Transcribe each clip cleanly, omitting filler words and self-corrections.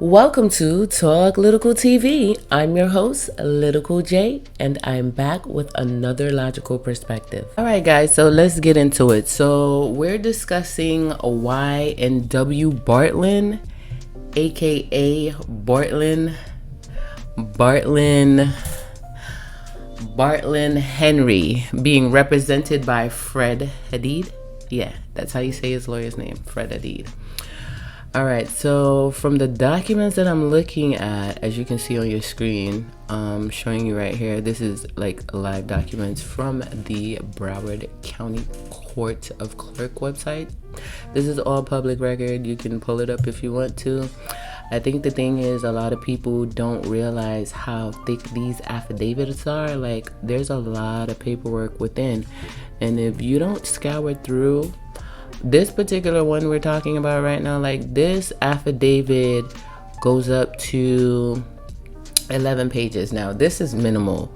Welcome to Talk Lytical TV. I'm your host, Lytical J, and I'm back with another logical perspective. All right, guys, so let's get into it. So we're discussing YNW Bortlen, aka Bortlen Henry, being represented by Fred Hadid. Yeah, that's how you say his lawyer's name, Fred Hadid. All right, so from the documents that I'm looking at, as you can see on your screen, showing you right here, this is like live documents from the Broward County Court of Clerk website. This is all public record. You can pull it up if you want to. I think the thing is, a lot of people don't realize how thick these affidavits are. Like, there's a lot of paperwork within, and if you don't scour through this particular one we're talking about right now, like this affidavit goes up to 11 pages. Now, this is minimal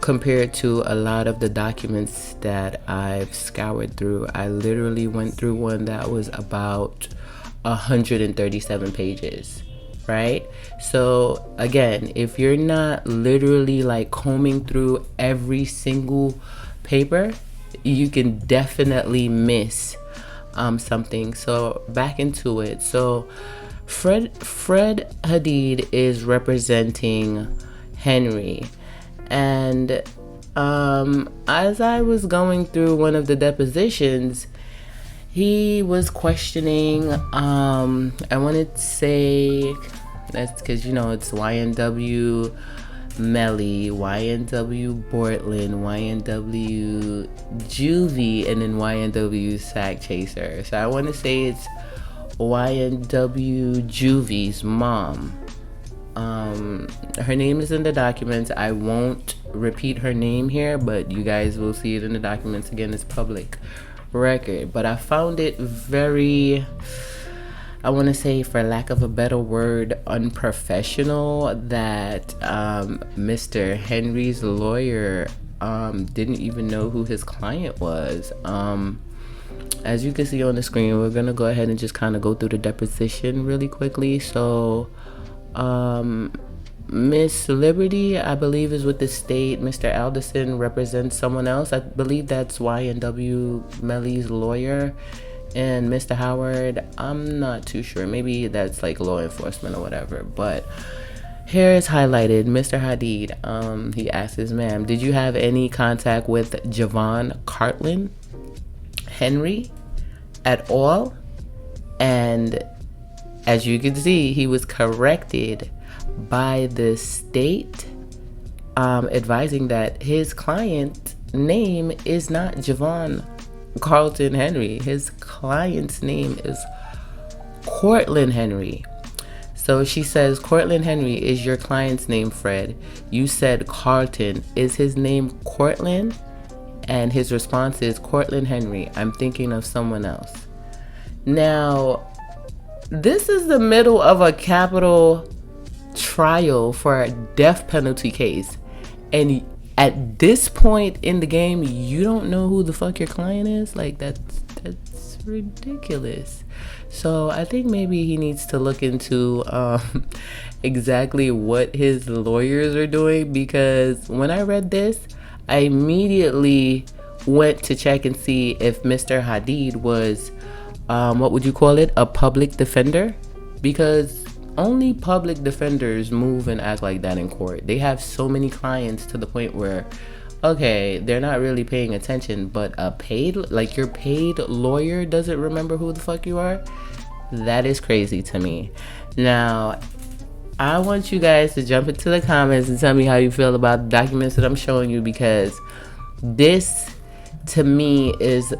compared to a lot of the documents that I've scoured through. I literally went through one that was about 137 pages, right? So again, if you're not literally like combing through every single paper, you can definitely miss something. So back into it. So Fred Hadid is representing Henry, and as I was going through one of the depositions, he was questioning I wanted to say, that's because it's YNWMELLY, YNW Bortlen, YNWJUVY, and then YNWSAKCHASER. So I want to say it's YNWJUVY's mom. Her name is in the documents. I won't repeat her name here, but you guys will see it in the documents. Again, it's public record. But I found it very, I want to say, for lack of a better word, unprofessional that Mr. Henry's lawyer didn't even know who his client was. As you can see on the screen, we're going to go ahead and just kind of go through the deposition really quickly. So Miss Liberty, I believe, is with the state. Mr. Alderson represents someone else. I believe that's YNWMELLY's lawyer. And Mr. Howard, I'm not too sure. Maybe that's like law enforcement or whatever. But here is highlighted. Mr. Hadid, he asks his ma'am, did you have any contact with Javon Cartlin Henry at all? And as you can see, he was corrected by the state, advising that his client's name is not Javon Carlton Henry. His client's name is Cortland Henry. So she says, Cortland Henry is your client's name, Fred. You said Carlton. Is his name Cortland? And his response is, Cortland Henry, I'm thinking of someone else. Now, this is the middle of a capital trial for a death penalty case, and at this point in the game, you don't know who the fuck your client is. Like, that's ridiculous. So I think maybe he needs to look into exactly what his lawyers are doing, because when I read this, I immediately went to check and see if Mr. Hadid was what would you call it, a public defender, because only public defenders move and act like that in court. They have so many clients to the point where, okay, they're not really paying attention, but a paid, like your paid lawyer doesn't remember who the fuck you are? That is crazy to me. Now, I want you guys to jump into the comments and tell me how you feel about the documents that I'm showing you, because this, to me, is,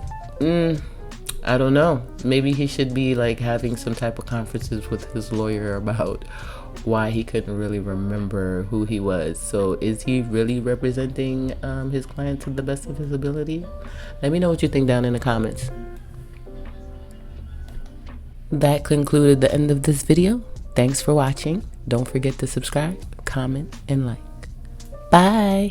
I don't know. Maybe he should be like having some type of conferences with his lawyer about why he couldn't really remember who he was. So is he really representing his client to the best of his ability? Let me know what you think down in the comments. That concluded the end of this video. Thanks for watching. Don't forget to subscribe, comment, and like. Bye.